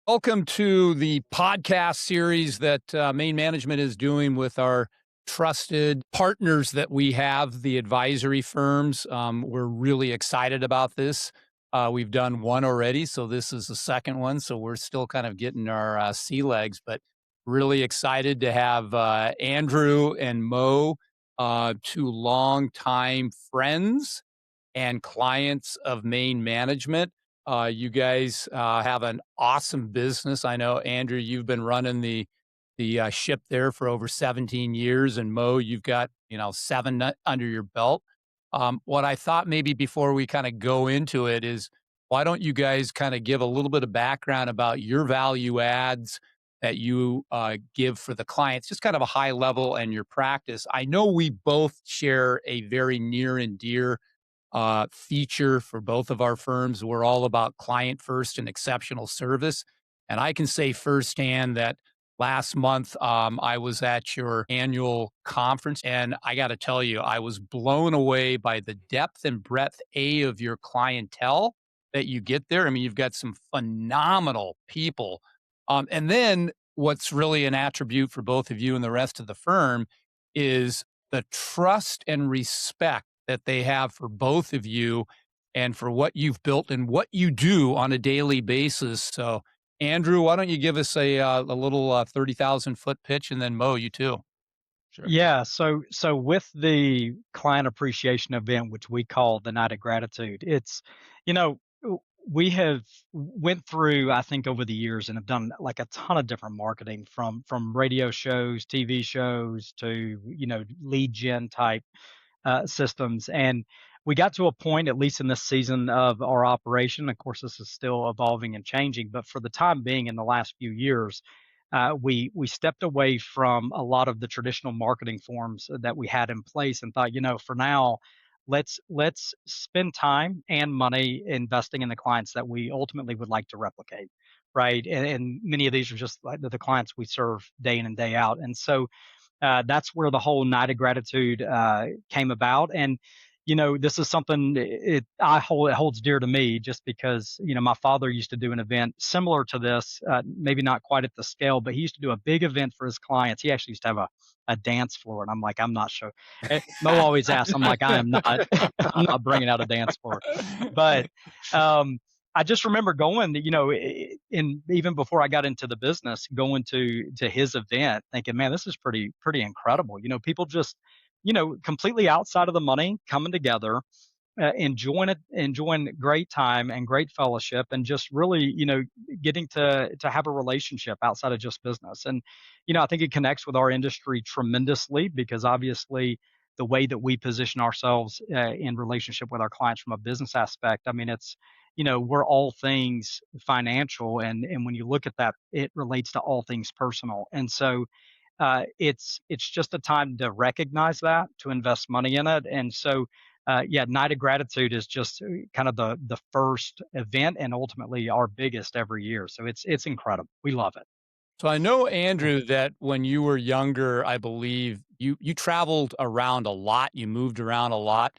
Welcome to the podcast series that Main Management is doing with our trusted partners that we have, the advisory firms. We're really excited about this. We've done one already, so this is the second one. So we're still kind of getting our sea legs, but really excited to have Andrew and Mo, two longtime friends and clients of Main Management. You guys have an awesome business. I know, Andrew, you've been running the ship there for over 17 years, and Mo, you've got seven under your belt. What I thought maybe before we kind of go into it is, why don't you guys kind of give a little bit of background about your value adds that you give for the clients, just kind of a high level and your practice. I know we both share a very near and dear feature for both of our firms. We're all about client first and exceptional service. And I can say firsthand that last month I was at your annual conference, and I got to tell you, I was blown away by the depth and breadth of your clientele that you get there. I mean, you've got some phenomenal people. And then what's really an attribute for both of you and the rest of the firm is the trust and respect that they have for both of you and for what you've built and what you do on a daily basis. So, Andrew, why don't you give us a little 30,000-foot pitch, and then Mo, you too. Sure. Yeah, so with the client appreciation event, which we call the Night of Gratitude, it's, you know, we have went through, I think, over the years and have done like a ton of different marketing from radio shows, TV shows to, lead gen type systems. And we got to a point, at least in this season of our operation, of course, this is still evolving and changing, but for the time being, in the last few years, we stepped away from a lot of the traditional marketing forms that we had in place and thought, for now, let's spend time and money investing in the clients that we ultimately would like to replicate, right? And many of these are just like the clients we serve day in and day out, and so that's where the whole Night of Gratitude came about. And this is something it holds dear to me, just because my father used to do an event similar to this, maybe not quite at the scale, but he used to do a big event for his clients. He actually used to have a dance floor, and I'm like, I'm not sure. Mo always asks, I'm like, I am not, I'm not bringing out a dance floor, but I just remember going, in even before I got into the business, going to his event, thinking, man, this is pretty incredible. People just, completely outside of the money, coming together, enjoying great time and great fellowship, and just really, getting to have a relationship outside of just business. And I think it connects with our industry tremendously, because obviously the way that we position ourselves in relationship with our clients from a business aspect, I mean, it's we're all things financial, and when you look at that, it relates to all things personal. And so it's just a time to recognize that, to invest money in it. And so yeah, Night of Gratitude is just kind of the first event, and ultimately our biggest every year. So it's incredible. We love it. So I know, Andrew, that when you were younger, I believe you traveled around a lot. You moved around a lot,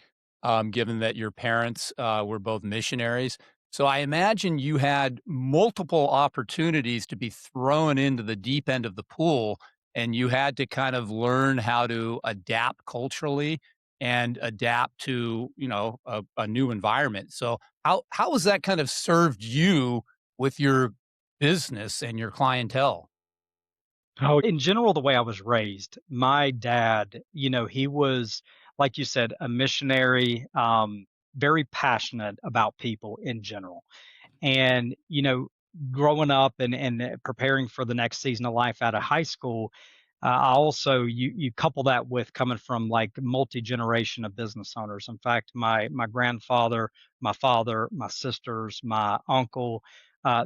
given that your parents were both missionaries. So I imagine you had multiple opportunities to be thrown into the deep end of the pool, and you had to kind of learn how to adapt culturally and adapt to a new environment. So how has that kind of served you with your business and your clientele? Oh, in general, the way I was raised, my dad, he was, like you said, a missionary, very passionate about people in general. And, growing up and preparing for the next season of life out of high school, I also, you couple that with coming from like multi-generation of business owners. In fact, my grandfather, my father, my sisters, my uncle,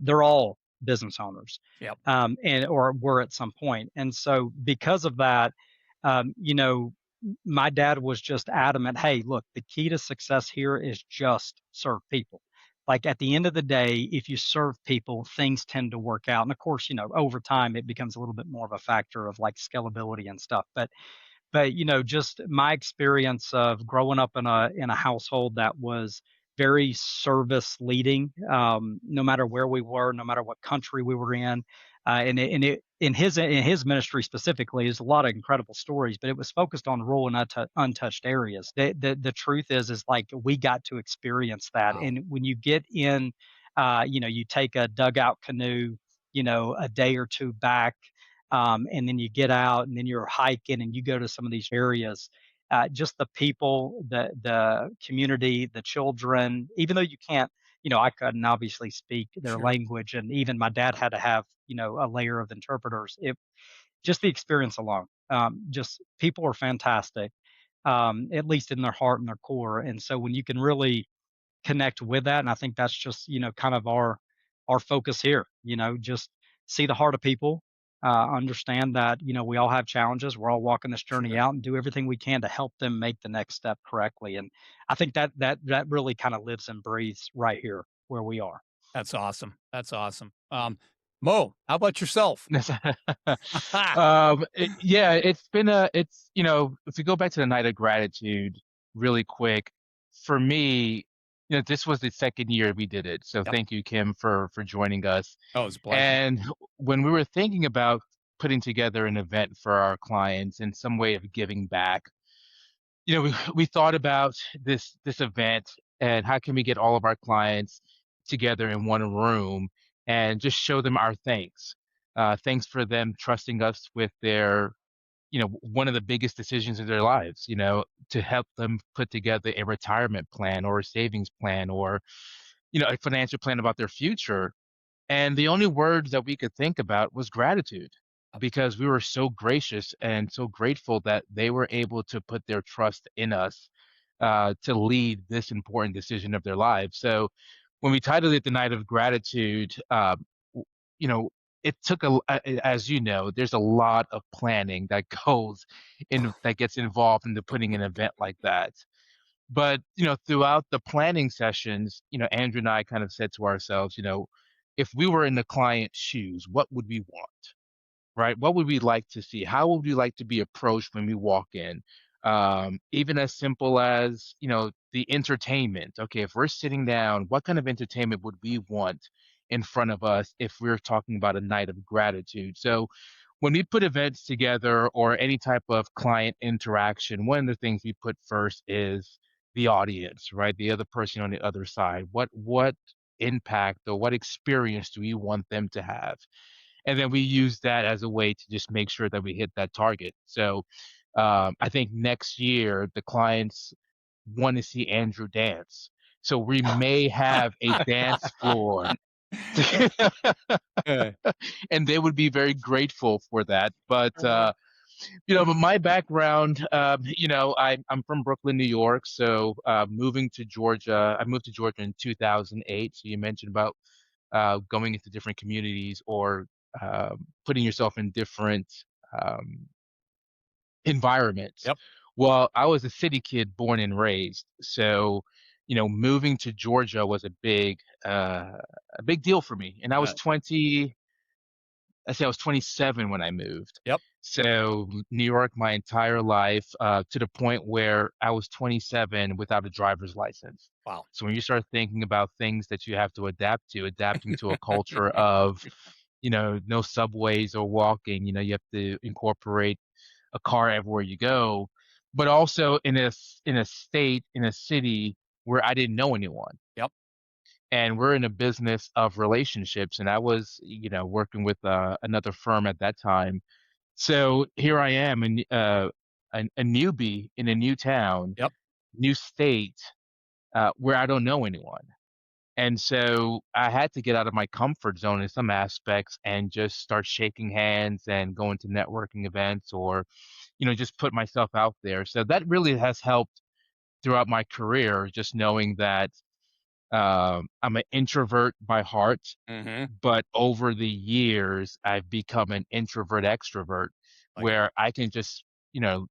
they're all business owners, Yep. and or were at some point. And so because of that, my dad was just adamant, hey, look, the key to success here is just serve people. Like at the end of the day, if you serve people, things tend to work out. And of course, over time it becomes a little bit more of a factor of like scalability and stuff. But just my experience of growing up in a household that was very service leading, no matter where we were, no matter what country we were in. In his ministry specifically, is a lot of incredible stories, but it was focused on rural and untouched areas. The truth is like we got to experience that, Wow. and when you get in, you take a dugout canoe, a day or two back, and then you get out, and then you're hiking, and you go to some of these areas. Just the people, the community, the children. Even though you can't, I couldn't obviously speak their Sure. language, and even my dad had to have, a layer of interpreters. It just the experience alone. Just people are fantastic, at least in their heart and their core. And so when you can really connect with that. And I think that's just, kind of our focus here, just see the heart of people, understand that, we all have challenges. We're all walking this journey Sure. out and do everything we can to help them make the next step correctly. And I think that really kind of lives and breathes right here where we are. That's awesome. That's awesome. Mo, how about yourself? Yeah, if we go back to the night of gratitude really quick, for me, this was the second year we did it. So Yep. thank you, Kim, for joining us. Oh, it's a pleasure. And when we were thinking about putting together an event for our clients and some way of giving back, we thought about this event and how can we get all of our clients together in one room and just show them our thanks. Thanks for them trusting us with their, one of the biggest decisions of their lives, to help them put together a retirement plan or a savings plan or, a financial plan about their future. And the only words that we could think about was gratitude because we were so gracious and so grateful that they were able to put their trust in us to lead this important decision of their lives. So when we titled it The Night of Gratitude, w- you know, it took as you know, there's a lot of planning that goes that gets involved into putting an event like that. But, throughout the planning sessions, Andrew and I kind of said to ourselves, if we were in the client's shoes, what would we want? Right? What would we like to see? How would we like to be approached when we walk in? Even as simple as, the entertainment. Okay, if we're sitting down, what kind of entertainment would we want in front of us if we're talking about a night of gratitude? So when we put events together or any type of client interaction, one of the things we put first is the audience, right? The other person on the other side. What impact or what experience do we want them to have? And then we use that as a way to just make sure that we hit that target. So I think next year the clients want to see Andrew dance. So we may have a dance floor. Uh, And they would be very grateful for that. But my background, I'm from Brooklyn, New York. So moving to Georgia, I moved to Georgia in 2008. So you mentioned about going into different communities or putting yourself in different um, environments. yep. Well, I was a city kid born and raised. So, moving to Georgia was a big deal for me. And I say I was 27 when I moved. Yep. So New York my entire life, to the point where I was 27 without a driver's license. Wow. So when you start thinking about things that you have to adapting to a culture of, no subways or walking, you have to incorporate a car everywhere you go, but also in a state, in a city where I didn't know anyone Yep. and we're in a business of relationships and I was working with another firm at that time, so here I am a newbie in a new town, Yep. new state, where I don't know anyone, and so I had to get out of my comfort zone in some aspects and just start shaking hands and going to networking events or just put myself out there. So that really has helped throughout my career, just knowing that I'm an introvert by heart, Mm-hmm. but over the years, I've become an introvert extrovert Like it. where I can just,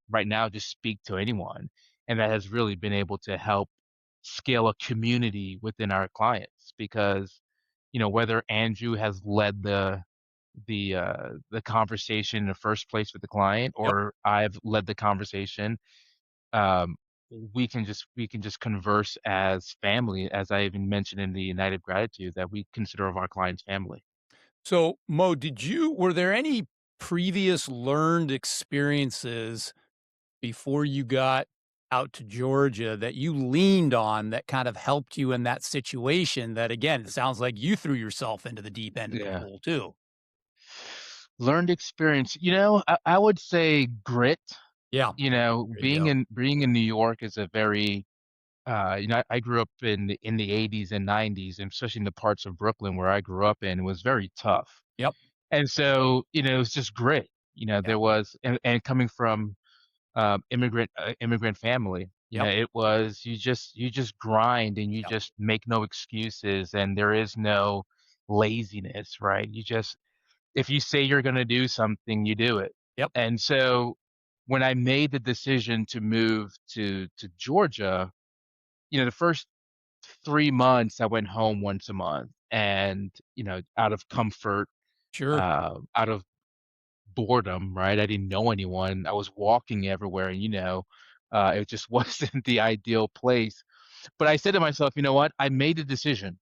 right now just speak to anyone. And that has really been able to help scale a community within our clients because, whether Andrew has led the conversation in the first place with the client Yep. or I've led the conversation, um, we can just converse as family, as I even mentioned in the United Gratitude, that we consider of our clients family. So, Mo, were there any previous learned experiences before you got out to Georgia that you leaned on that kind of helped you in that situation that, again, it sounds like you threw yourself into the deep end of the Yeah. pool too? Learned experience. I would say grit. Yeah, there you Being go. in New York is a very I grew up in the 80s and 90s, and especially in the parts of Brooklyn where I grew up in, it was very tough. Yep, And so, it was just grit. yeah, There was, and coming from immigrant family, yep, it was you just grind and you yep, just make no excuses, and there is no laziness, right? You just if you say you're going to do something, you do it. yep, And so when I made the decision to move to Georgia, the first 3 months I went home once a month, and out of comfort, sure. out of boredom, right? I didn't know anyone. I was walking everywhere, and it just wasn't the ideal place. But I said to myself, you know what? I made a decision.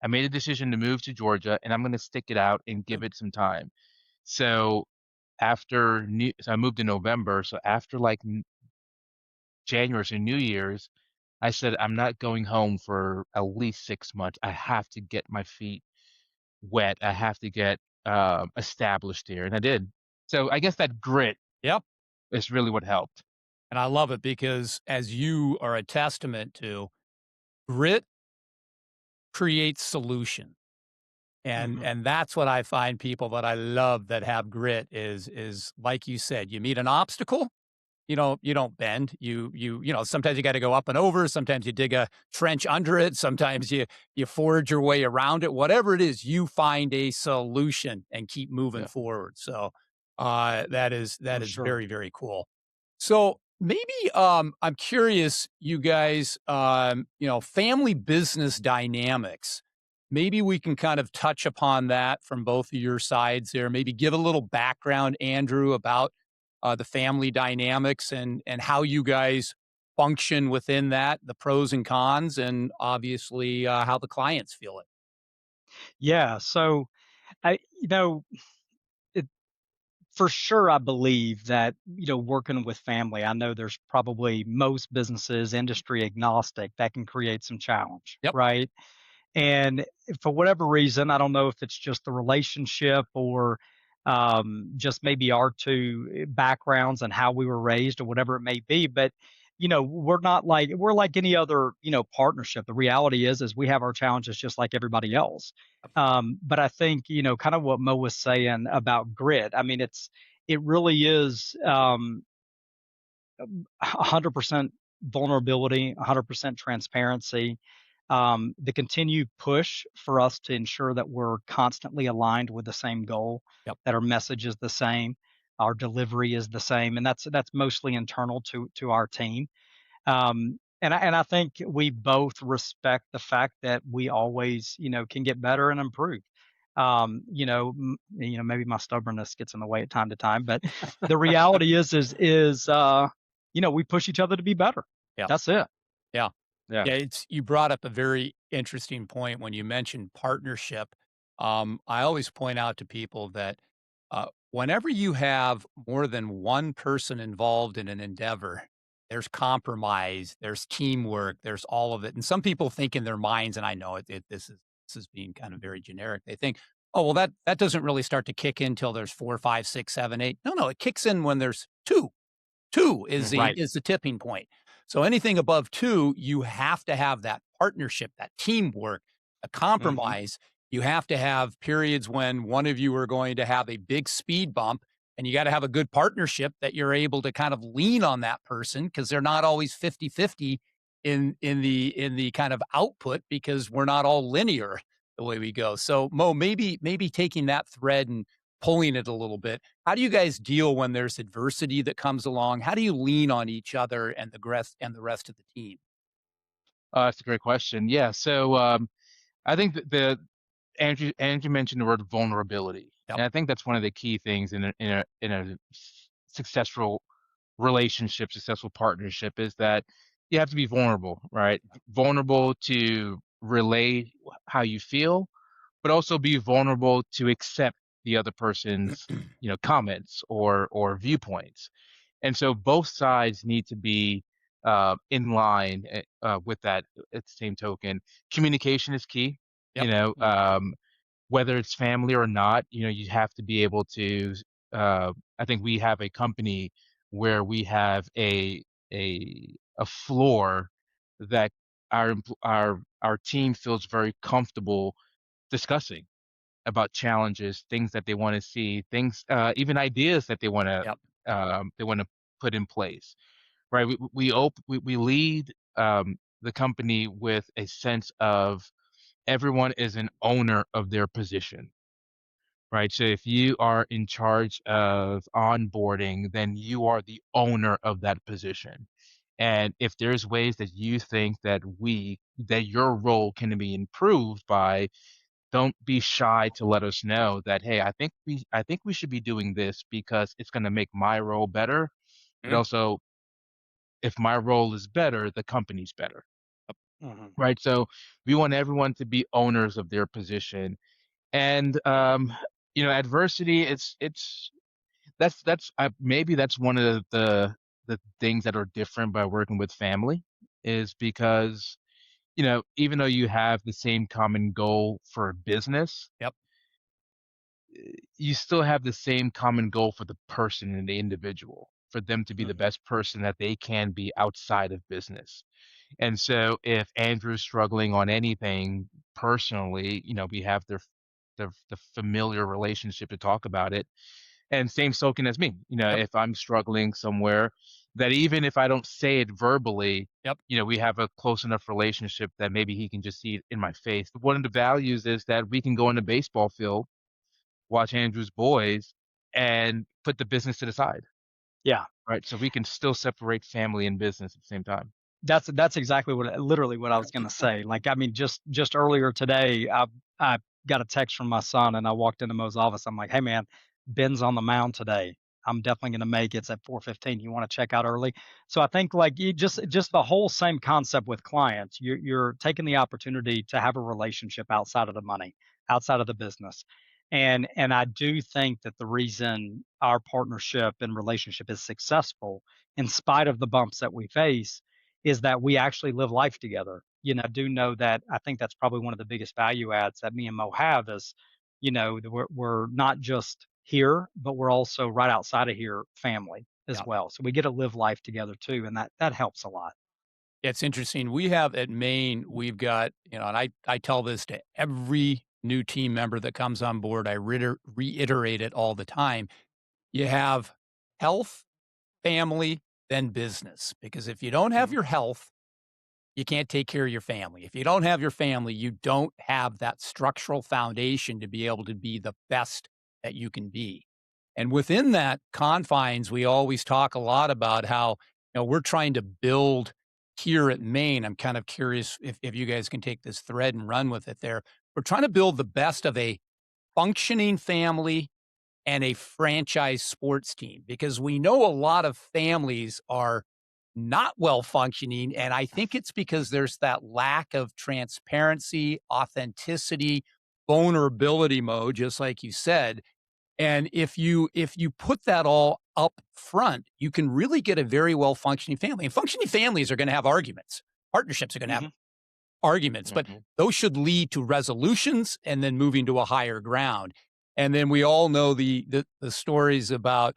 I made a decision to move to Georgia, and I'm going to stick it out and give Good. it some time. So so I moved in November. So after like January, so New Year's, I said I'm not going home for at least 6 months. I have to get my feet wet. I have to get established here, and I did. So I guess that grit Yep. is really what helped. And I love it because, as you are a testament to, grit creates solution. And Mhm. and that's what I find people that I love that have grit is like you said, you meet an obstacle, you don't bend. Sometimes you gotta go up and over, sometimes you dig a trench under it, sometimes you forge your way around it. Whatever it is, you find a solution and keep moving Yeah. forward. So, that is For that is sure. very, very cool. So, maybe, I'm curious, you guys, family business dynamics. Maybe we can kind of touch upon that from both of your sides there. Maybe give a little background, Andrew, about the family dynamics and how you guys function within that, the pros and cons, and obviously how the clients feel it. Yeah. So I, it, for sure, I believe that, working with family, I know there's probably most businesses industry agnostic that can create some challenge, Yep, right? And for whatever reason, I don't know if it's just the relationship or just maybe our two backgrounds and how we were raised or whatever it may be. But we're like any other partnership. The reality is we have our challenges just like everybody else. But I think kind of what Mo was saying about grit. I mean, it really is 100% vulnerability, 100% transparency, the continued push for us to ensure that we're constantly aligned with the same goal, yep, that our message is the same, our delivery is the same, and that's mostly internal to our team. And I think we both respect the fact that we always can get better and improve. Maybe my stubbornness gets in the way at time to time, but the reality is we push each other to be better. yep, That's it. yeah. Yeah. Yeah, you brought up a very interesting point when you mentioned partnership. I always point out to people that whenever you have more than one person involved in an endeavor, there's compromise, there's teamwork, there's all of it. And some people think in their minds, and I know this is being kind of very generic. They think, oh well, that doesn't really start to kick in till there's four, five, six, seven, eight. No, no, it kicks in when there's two. 2 is the Right. is the tipping point. So anything above 2, you have to have that partnership, that teamwork, a Hmm. compromise. You have to have periods when one of you are going to have a big speed bump, and you gotta have a good partnership that you're able to kind of lean on that person because 'cause they're not always 50-50 in the kind of output because we're not all linear the way we go. So, Mo, maybe taking that thread and pulling it a little bit, how do you guys deal when there's adversity that comes along? How do you lean on each other and the rest of the team? That's a great question. Yeah. So I think that the Andrew mentioned the word vulnerability, Yep. and I think that's one of the key things in a successful relationship, successful partnership is that you have to be vulnerable, right? Vulnerable to relay how you feel, but also be vulnerable to accept the other person's, comments or viewpoints. And so both sides need to be in line with that. At the same token, communication is key. You Yep. know, whether it's family or not, you have to be able to. I think we have a company where we have a floor that our team feels very comfortable discussing about challenges, things that they want to see, things, even ideas that Yep. they want to put in place, right? We lead the company with a sense of everyone is an owner of their position, right? So if you are in charge of onboarding, then you are the owner of that position. And if there's ways that you think that your role can be improved by, don't be shy to let us know that, hey, I think we should be doing this because it's going to make my role better. It Mhm. also, if my role is better, the company's better, Mhm. right? So we want everyone to be owners of their position. And adversity, it's maybe that's one of the things that are different by working with family, is because even though you have the same common goal for a business, Yep. you still have the same common goal for the person and the individual, for them to be the Mhm. best person that they can be outside of business. And so if Andrew's struggling on anything personally, we have the familiar relationship to talk about it. And same token as me, Yep. if I'm struggling somewhere, that even if I don't say it verbally, Yep. we have a close enough relationship that maybe he can just see it in my face. One of the values is that we can go in the baseball field, watch Andrew's boys, and put the business to the side, Yeah. right? So we can still separate family and business at the same time. That's exactly literally what I was gonna say. Like, I mean, just earlier today, I got a text from my son, and I walked into Mo's office. I'm like, "Hey, man, Ben's on the mound today. I'm definitely gonna make it. It's at 4:15. You want to check out early?" So I think like you just the whole same concept with clients. You're taking the opportunity to have a relationship outside of the money, outside of the business. And I do think that the reason our partnership and relationship is successful, in spite of the bumps that we face, is that we actually live life together. I do know that I think that's probably one of the biggest value adds that me and Mo have is, that we're not just here, but we're also right outside of here family as Yep. well. So we get to live life together too, and that helps a lot. It's interesting. We have at Maine, we've got, and I tell this to every new team member that comes on board. I reiterate it all the time. You have health, family, then business. Because if you don't have Mhm. your health, you can't take care of your family. If you don't have your family, you don't have that structural foundation to be able to be the best that you can be. And within that confines, we always talk a lot about how, we're trying to build here at Maine. I'm kind of curious if you guys can take this thread and run with it there. We're trying to build the best of a functioning family and a franchise sports team because we know a lot of families are not well functioning. And I think it's because there's that lack of transparency, authenticity, vulnerability mode, just like you said. And if you put that all up front, you can really get a very well functioning family. And functioning families are going to have arguments. Partnerships are going to have Mhm. arguments, but Mhm. those should lead to resolutions and then moving to a higher ground. And then we all know the stories about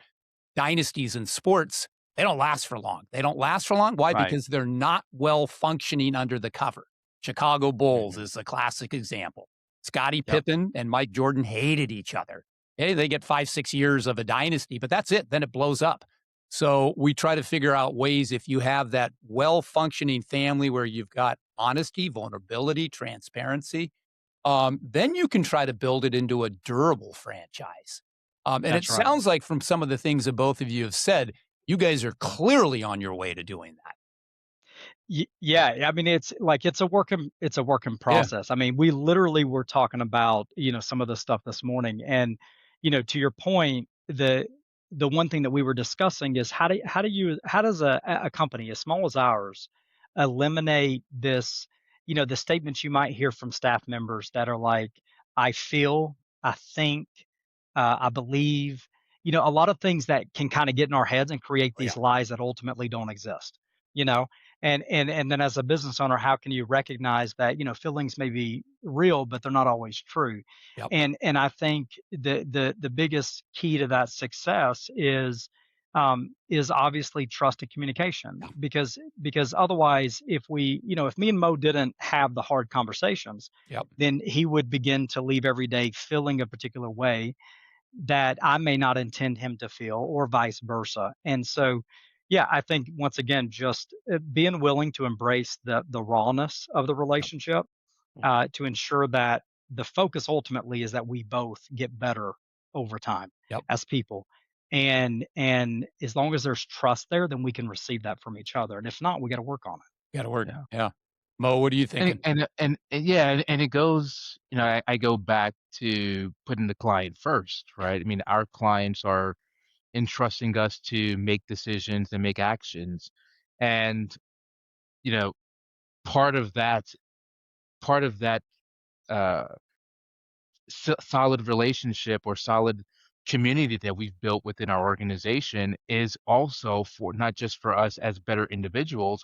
dynasties in sports. They don't last for long. They don't last for long. Why? Right. Because they're not well functioning under the cover. Chicago Bulls Mhm. is a classic example. Scottie Yep. Pippen and Mike Jordan hated each other. Hey, they get 5, 6 years of a dynasty, but that's it. Then it blows up. So we try to figure out ways if you have that well functioning family where you've got honesty, vulnerability, transparency, then you can try to build it into a durable franchise. And it That's right. sounds like from some of the things that both of you have said, you guys are clearly on your way to doing that. Yeah, I mean, it's a work in Yeah. process. I mean, we literally were talking about, some of the stuff this morning, and, to your point, the one thing that we were discussing is how does a company as small as ours eliminate this, the statements you might hear from staff members that are like, I feel, I think, I believe, a lot of things that can kind of get in our heads and create Oh, yeah. these lies that ultimately don't exist, you know? And then as a business owner, how can you recognize that, feelings may be real, but they're not always true? Yep. And I think the biggest key to that success is obviously trust and communication, Yeah. because otherwise, if me and Mo didn't have the hard conversations, Yep. then he would begin to leave every day feeling a particular way that I may not intend him to feel, or vice versa. And so, yeah, I think once again, just being willing to embrace the rawness of the Yep. relationship, to ensure that the focus ultimately is that we both get better over time Yep. as people. And as long as there's trust there, then we can receive that from each other. And if not, we got to work on Got to work. Yeah. Yeah. Mo, what are you And thinking? yeah, and it goes, I go back to putting the client first, Yeah. right? I mean, our clients are entrusting us to make decisions and make actions. And, you know, part of that, part of that uh solid relationship or solid community that we've built within our organization is also for not just for us as better individuals,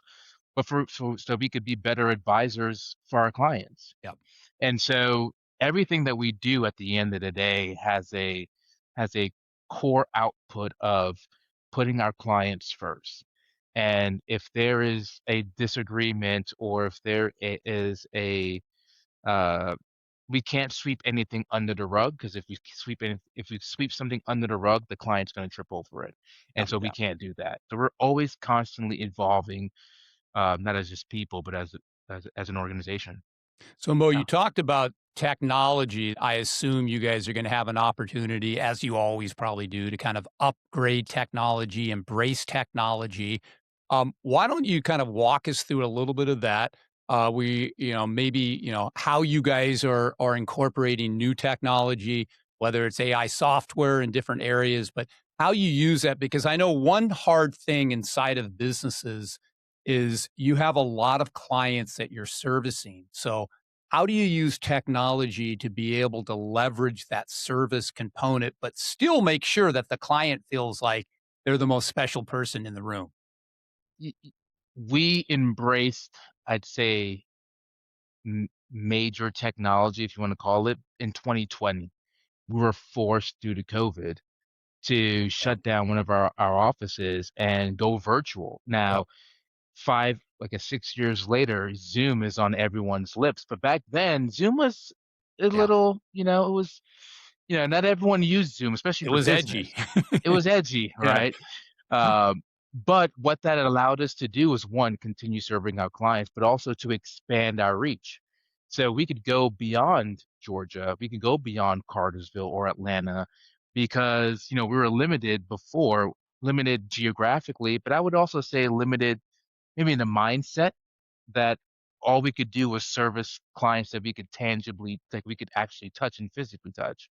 but so we could be better advisors for our clients. Yep. And so everything that we do at the end of the day has a core output of putting our clients first. And if there is a disagreement or if is a uh, we can't sweep anything under the rug because if we sweep something under the rug, the client's going to trip over it, and Yep. so we can't do that. So we're always constantly evolving, not as just people, but as an organization. So, Mo, Yeah. you talked about technology. I assume you guys are going to have an opportunity, as you always probably do, to kind of upgrade technology, embrace technology. Why don't you kind of walk us through a little bit of that? Maybe how you guys are incorporating new technology, whether it's AI software in different areas, but how you use that. Because I know one hard thing inside of businesses is you have a lot of clients that you're servicing. So how do you use technology to be able to leverage that service component, but still make sure that the client feels like they're the most special person in the room? Y- y- We embraced, I'd say, major technology, if you want to call it, in 2020. We were forced due to COVID to Yep. shut down one of our offices and go virtual. Yep. Now, 6 years later, Zoom is on everyone's lips. But back then, Zoom was a Yeah. little, it was, not everyone used Zoom, especially It for was edgy. business. It was edgy, Yeah. right? But what that allowed us to do is one, continue serving our clients, but also to expand our reach. So we could go beyond Georgia, we could go beyond Cartersville or Atlanta because, we were limited before, limited geographically, but I would also say limited maybe in the mindset that all we could do was service clients that we could tangibly, like we could actually touch and physically touch.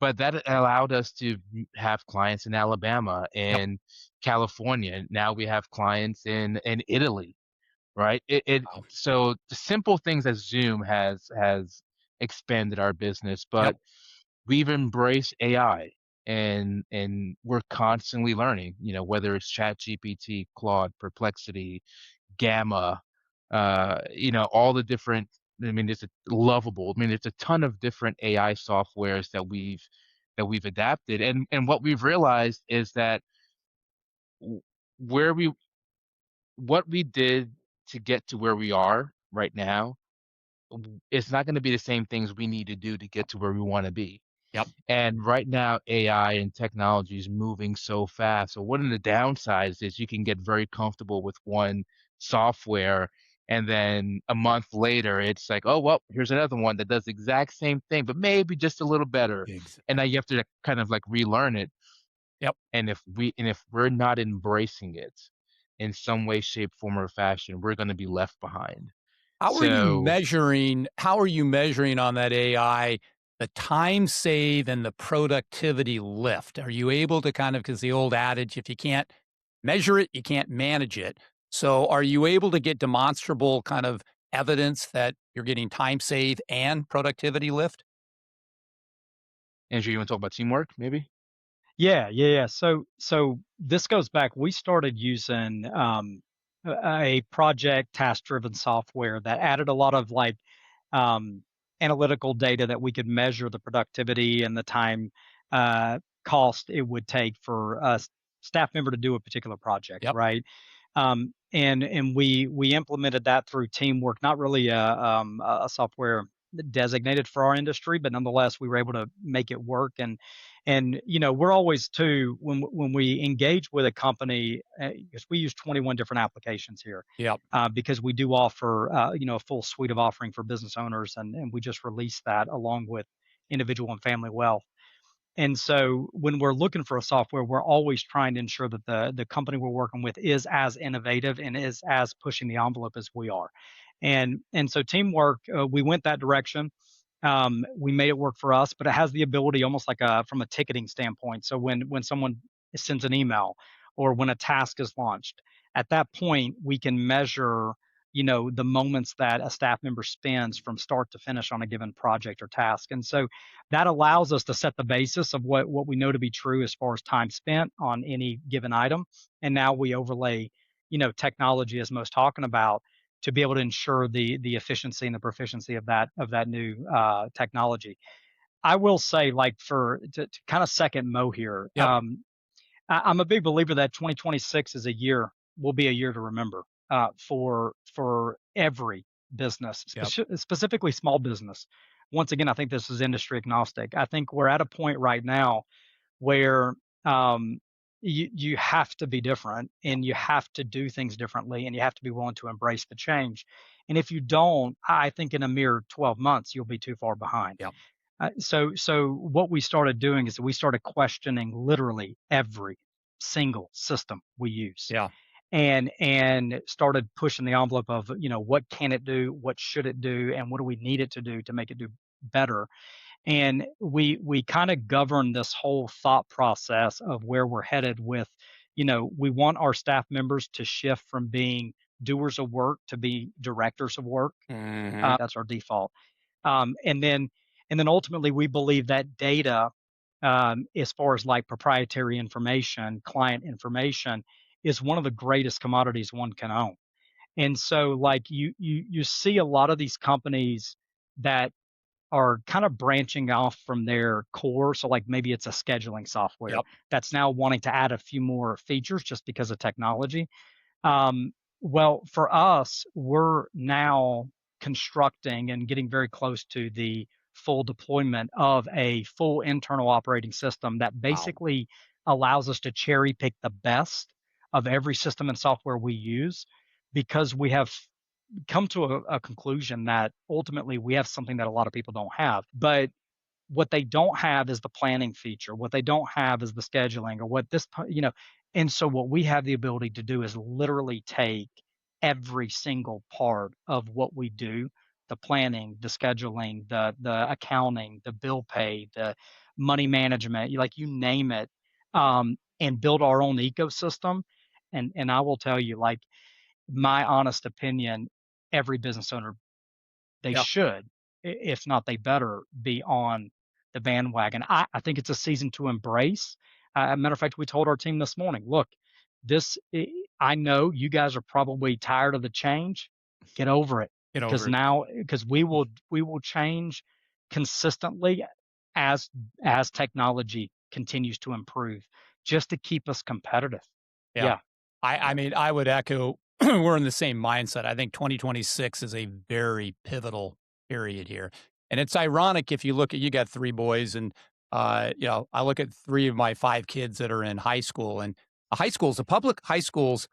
But that allowed us to have clients in Alabama Yep. and California. Now we have clients in Italy, right? It Wow. so the simple things as Zoom has expanded our business, Yep. but we've embraced AI and we're constantly learning, whether it's Chat GPT, Claude, Perplexity, Gamma, all the different. I mean, it's a lovable. I mean, it's a ton of different AI softwares that we've adapted, and what we've realized is that w- where we what we did to get to where we are right now, it's not going to be the same things we need to do to get to where we want to be. Yep. And right now, AI and technology is moving so fast. So one of the downsides is you can get very comfortable with one software, and then a month later, it's like, oh well, here's another one that does the exact same thing, but maybe just a little better. And now you have to kind of like relearn it. Yep. And if we're not embracing it in some way, shape, form, or fashion, we're going to be left behind. How are you So measuring on that AI the time save and the productivity lift? Are you able to kind of, because the old adage, if you can't measure it, you can't manage it. So are you able to get demonstrable kind of evidence that you're getting time save and productivity lift? Andrew, you want to talk about teamwork, maybe? Yeah. So this goes back. We started using a project task-driven software that added a lot of like um, analytical data that we could measure the productivity and the time uh, cost it would take for a staff member to do a particular project, Yep. right? And we implemented that through Teamwork, not really a software designated for our industry, but nonetheless we were able to make it work. And we're always too when we engage with a company, because we use 21 different applications here, Yep. because we do offer a full suite of offering for business owners, and we just released that along with individual and family wealth. And so when we're looking for a software, we're always trying to ensure that the company we're working with is as innovative and is as pushing the envelope as we are. And so Teamwork, we went that direction. We made it work for us, but it has the ability, almost like from a ticketing standpoint. So when someone sends an email or when a task is launched, at that point we can measure the moments that a staff member spends from start to finish on a given project or task. And so that allows us to set the basis of what we know to be true as far as time spent on any given item. And now we overlay technology, as most talking about, to be able to ensure the efficiency and the proficiency of that new technology. I will say, like, to kind of second Mo here, Yep. I'm a big believer that 2026 is will be a year to remember for every business, Yep. specifically small business. Once again, I think this is industry agnostic. I think we're at a point right now where um, you have to be different and you have to do things differently and you have to be willing to embrace the change. And if you don't, I think in a mere 12 months you'll be too far behind. Yep. So what we started doing is we started questioning literally every single system we use, Yeah. and started pushing the envelope of what can it do, what should it do, and what do we need it to do to make it do better. And we kind of govern this whole thought process of where we're headed with, we want our staff members to shift from being doers of work to be directors of work. Hmm. That's our default. And then ultimately we believe that data, as far as like proprietary information, client information, is one of the greatest commodities one can own. And so like you see a lot of these companies that are kind of branching off from their core. So like maybe it's a scheduling software Yep. that's now wanting to add a few more features just because of technology. Well, for us, we're now constructing and getting very close to the full deployment of a full internal operating system that Wow. basically allows us to cherry pick the best of every system and software we use, because we have come to a conclusion that ultimately we have something that a lot of people don't have. But what they don't have is the planning feature. What they don't have is the scheduling, or what and so what we have the ability to do is literally take every single part of what we do, the planning, the scheduling, the accounting, the bill pay, the money management, like you name it, and build our own ecosystem. And I will tell you, like, my honest opinion, every business owner, they Yep. should, if not, they better be on the bandwagon. I think it's a season to embrace. Matter of fact, we told our team this morning, look, I know you guys are probably tired of the change. Get over it, Get because over it. because we will change consistently as technology continues to improve, just to keep us competitive. Yeah. Yeah. I mean, I would echo, we're in the same mindset. I think 2026 is a very pivotal period here. And it's ironic if you look at, you got three boys, and, I look at three of my five kids that are in high school, and the public high schools,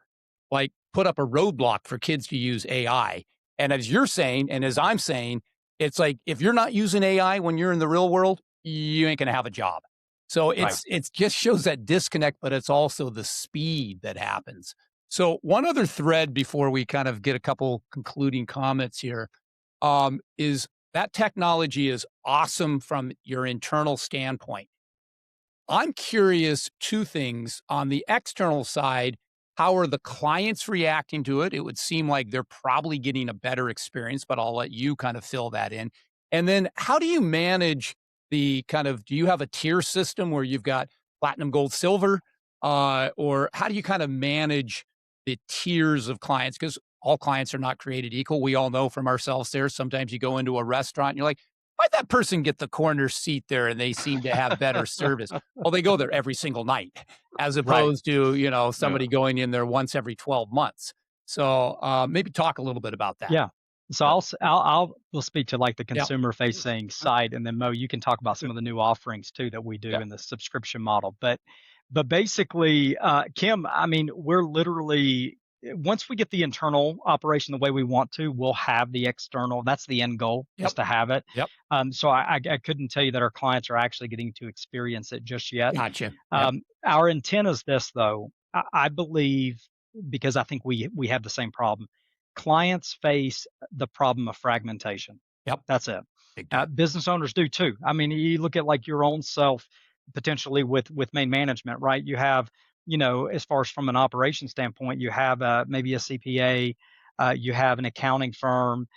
like, put up a roadblock for kids to use AI. And as you're saying, and as I'm saying, it's like, if you're not using AI when you're in the real world, you ain't going to have a job. So Right. it's just shows that disconnect, but it's also the speed that happens. So one other thread before we kind of get a couple concluding comments here, is That technology is awesome from your internal standpoint. I'm curious, two things. On the external side, how are the clients reacting to it? It would seem like they're probably getting a better experience, but I'll let you kind of fill that in. And then how do you manage the kind of, do you have a tier system where you've got platinum, gold, silver? Or how do you kind of manage the tiers of clients? Because all clients are not created equal. We all know from ourselves there. Sometimes you go into a restaurant and you're like, why'd that person get the corner seat there and they seem to have better service? Well, they go there every single night, as Right. opposed to, Yeah. somebody going in there once every 12 months. So, maybe talk a little bit about that. Yeah. So we'll speak to like the Yeah. consumer facing side, and then Mo, you can talk about some of the new offerings too that we do Yeah. in the subscription model. But basically, Kim, I mean, we're literally once we get the internal operation the way we want to, we'll have the external. That's the end goal, is Yep. to have it. Yep. So I couldn't tell you that our clients are actually getting to experience it just yet. Gotcha. Yep. Our intent is this, though. I believe, because I think we have the same problem. Clients face the problem of fragmentation. Yep. That's it. Big time. Business owners do too. I mean, you look at like your own self potentially with main management, right? You have, as far as from an operation standpoint, you have maybe a CPA, you have an accounting firm,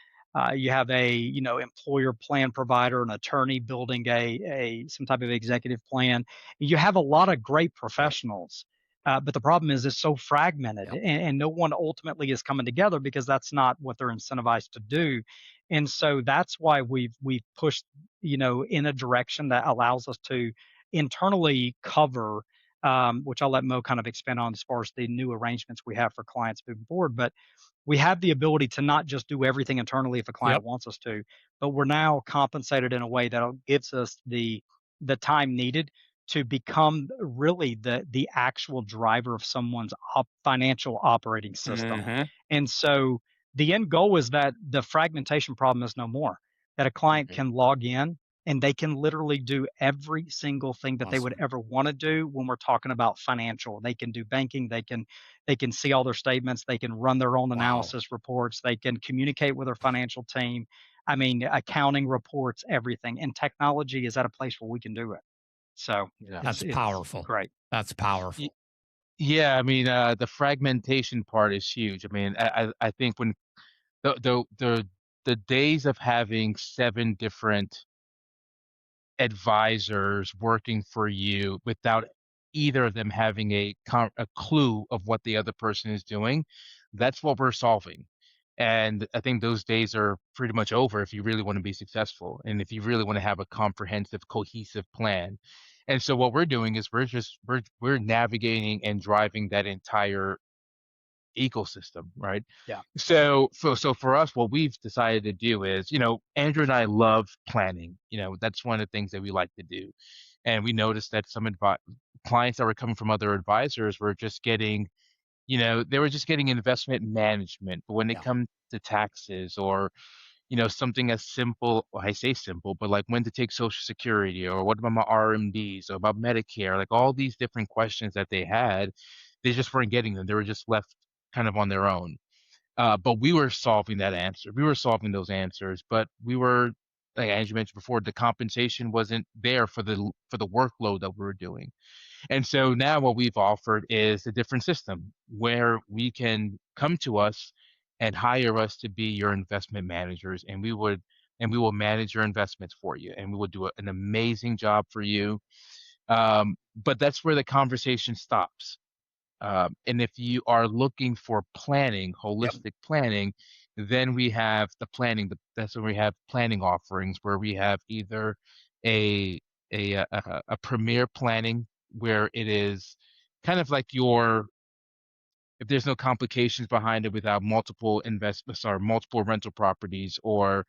you have a employer plan provider, an attorney building a some type of executive plan. You have a lot of great professionals. But the problem is it's so fragmented, Yep. and no one ultimately is coming together because that's not what they're incentivized to do. And so that's why we've pushed, in a direction that allows us to internally cover, which I'll let Mo kind of expand on as far as the new arrangements we have for clients moving forward. But we have the ability to not just do everything internally if a Yep. client wants us to, but we're now compensated in a way that gives us the time needed to become really the actual driver of someone's financial operating system. Mhm. And so the end goal is that the fragmentation problem is no more. That a client Mhm. can log in and they can literally do every single thing that they would Awesome. ever want to do when we're talking about financial. They can do banking, they can see all their statements, they can run their own Wow. analysis reports, they can communicate with their financial team. I mean, accounting reports, everything. And technology is at a place where we can do it. So Yeah. it's That's it's powerful. great. That's Y- powerful. Yeah. I mean, the fragmentation part is huge. I mean, I think when the days of having 7 different advisors working for you without either of them having a clue of what the other person is doing, that's what we're solving. And I think those days are pretty much over if you really want to be successful and if you really want to have a comprehensive, cohesive plan. And so what we're doing is we're navigating and driving that entire ecosystem, right? Yeah. So for us, what we've decided to do is, Andrew and I love planning. That's one of the things that we like to do. And we noticed that some clients that were coming from other advisors were just getting, they were just getting investment management. But when it Yeah. comes to taxes or, something as simple, well, I say simple, but like when to take Social Security or what about my RMDs or about Medicare, like all these different questions that they had, they just weren't getting them. They were just left kind of on their own. But we were solving that answer. We were solving those answers, but we were, like as you mentioned before, the compensation wasn't there for the workload that we were doing. And so now what we've offered is a different system where we can come to us and hire us to be your investment managers, and we will manage your investments for you, and we will do an amazing job for you. But that's where the conversation stops. And if you are looking for planning, Yep. holistic planning, then we have the planning. That's when we have planning offerings where we have either a a premier planning where it is kind of like your if there's no complications behind it without multiple investments or multiple rental properties or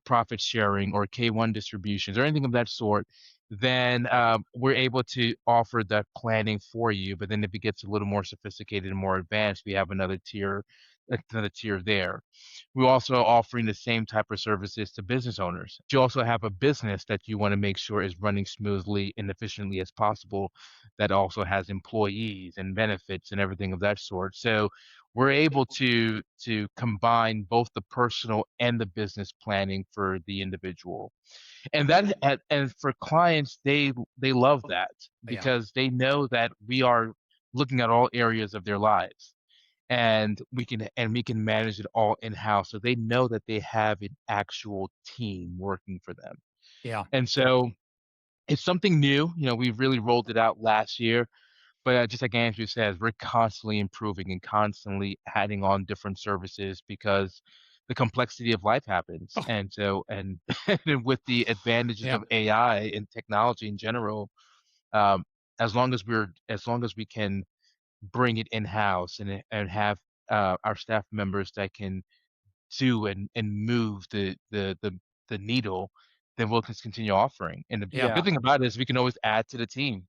profit sharing or K1 distributions or anything of that sort, then we're able to offer that planning for you. But then if it gets a little more sophisticated and more advanced, we have another tier there. We're also offering the same type of services to business owners. You also have a business that you want to make sure is running smoothly and efficiently as possible, that also has employees and benefits and everything of that sort. So we're able to combine both the personal and the business planning for the individual. And and for clients, they love that Yeah. because they know that we are looking at all areas of their lives, and we can manage it all in-house, so they know that they have an actual team working for them. Yeah. And so it's something new. We've really rolled it out last year, but just like Andrew says, we're constantly improving and constantly adding on different services because the complexity of life happens. Oh, And so, and, and with the advantages yeah. of AI and technology in general, um, as long as we can bring it in-house and have our staff members that can do and move the needle, then we'll just continue offering. And the Yeah. good Yeah. thing about it is we can always add to the team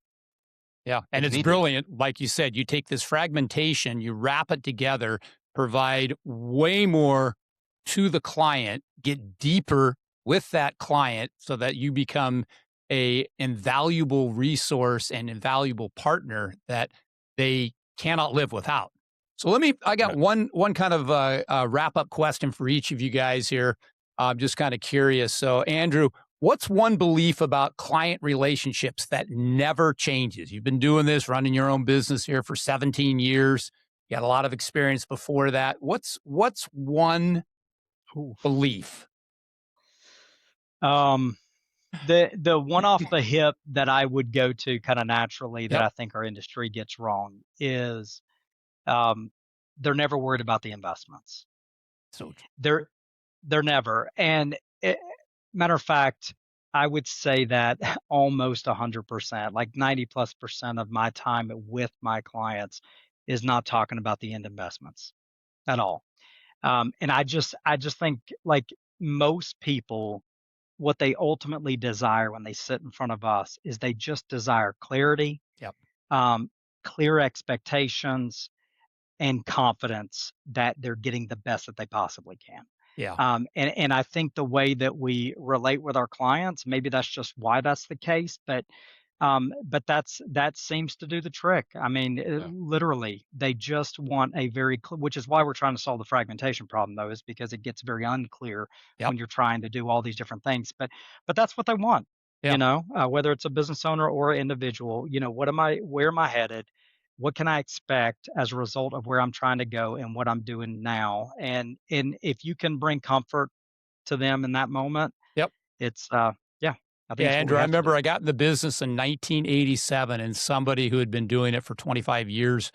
Yeah. And if it's needed. brilliant. Like you said, you take this fragmentation, you wrap it together, provide way more to the client, get deeper with that client so that you become a invaluable resource and invaluable partner that they cannot live without. So I got Yeah. one kind of wrap up question for each of you guys here. I'm just kind of curious. So Andrew, what's one belief about client relationships that never changes? You've been doing this, running your own business here for 17 years. You had a lot of experience before that. What's one Ooh. belief? Um, the one off the hip that I would go to kind of naturally that Yep. I think our industry gets wrong is um, they're never worried about the investments. So They're they're never. And matter of fact, I would say that almost 100%, like 90+% of my time with my clients is not talking about the end investments at all. And I just think like most people, what they ultimately desire when they sit in front of us is they just desire clarity, yep. um, clear expectations, and confidence that they're getting the best that they possibly can. Yeah. And I think the way that we relate with our clients, maybe that's just why that's the case, but that seems to do the trick. I mean, Yeah. literally, they just want a which is why we're trying to solve the fragmentation problem, though, is because it gets very unclear Yep. when you're trying to do all these different things. But that's what they want. Yeah. Whether it's a business owner or an individual, where am I headed? What can I expect as a result of where I'm trying to go and what I'm doing now? And if you can bring comfort to them in that moment, Yep. it's yeah, I think Yeah, it's what we Andrew, I have to do. remember I got in the business in 1987 and somebody who had been doing it for 25 years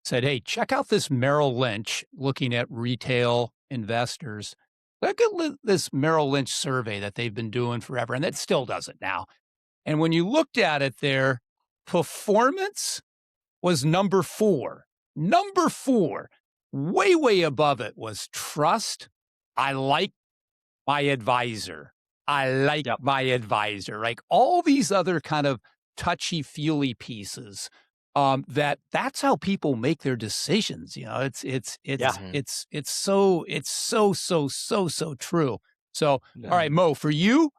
said, "Hey, check out this Merrill Lynch looking at retail investors. Look at this Merrill Lynch survey that they've been doing forever." And that still does it now. And when you looked at it there, performance was number four. Number four, way, way above it was trust. I like my advisor. I like Yep. my advisor. Like all these other kind of touchy feely pieces. That's how people make their decisions. Yeah. Mhm. It's so true. So, all Yeah. right, Mo, for you,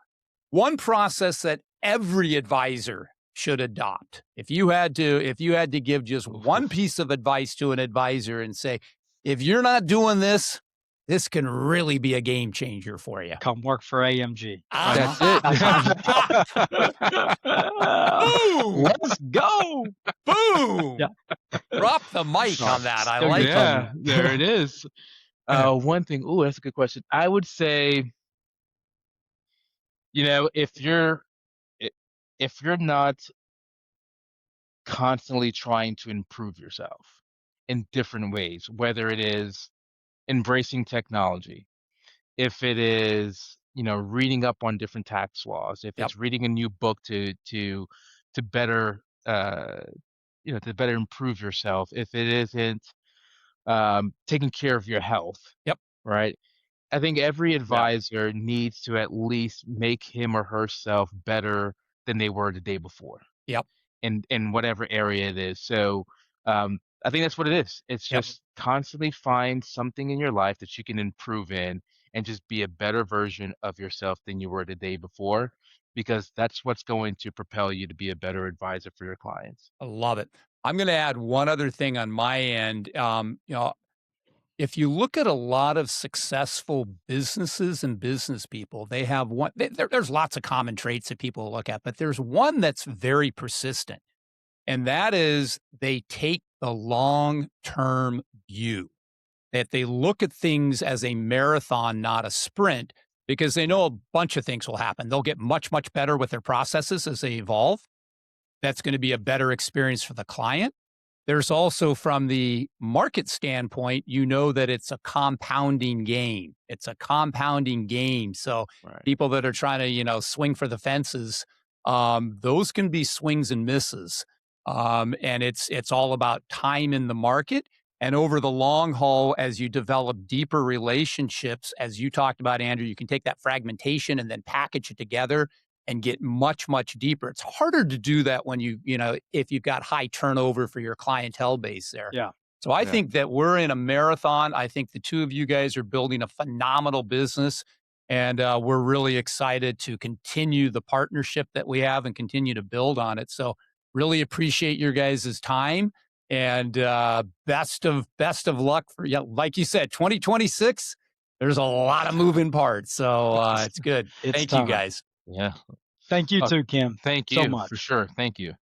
one process that every advisor should adopt. If you had to give just Oof, one oof. piece of advice to an advisor and say, if you're not doing this, this can really be a game changer for you. Come work for AMG. That's Uh-huh. it. Boom! Let's go. Yeah. Boom! Drop the mic Oh, on that. I there you like it. go. Yeah, there it is. One thing. Ooh, that's a good question. I would say, if i- if you're not constantly trying to improve yourself in different ways, whether it is embracing technology, if it is, reading up on different tax laws, if Yep. it's reading a new book to better to better improve yourself, if it isn't taking care of your health, Yep. right? I think every Yeah. advisor needs to at least make him or herself better than they were the day before Yep. in whatever area it is. So I think that's what it is. It's Yep. just constantly find something in your life that you can improve in and just be a better version of yourself than you were the day before, because that's what's going to propel you to be a better advisor for your clients. I love it. I'm going to add one other thing on my end. if you look at a lot of successful businesses and business people, they have one, there's lots of common traits that people look at, but there's one that's very persistent. And that is they take the long-term view, that they look at things as a marathon, not a sprint, because they know a bunch of things will happen. They'll get much, much better with their processes as they evolve. That's going to be a better experience for the client. There's also, from the market standpoint, you know that it's a compounding game. It's a compounding game. So Right. people that are trying to, swing for the fences, those can be swings and misses. And it's all about time in the market. And over the long haul, as you develop deeper relationships, as you talked about, Andrew, you can take that fragmentation and then package it together and get much, much deeper. It's harder to do that when if you've got high turnover for your clientele base there. Yeah. So I Yeah. think that we're in a marathon. I think the two of you guys are building a phenomenal business, and we're really excited to continue the partnership that we have and continue to build on it. So really appreciate your guys' time, and best of luck for, like you said, 2026. There's a lot of moving parts, so it's good. It's Thank you time. guys. Yeah. Thank you too, Kim, Thank so you much. for sure. Thank you.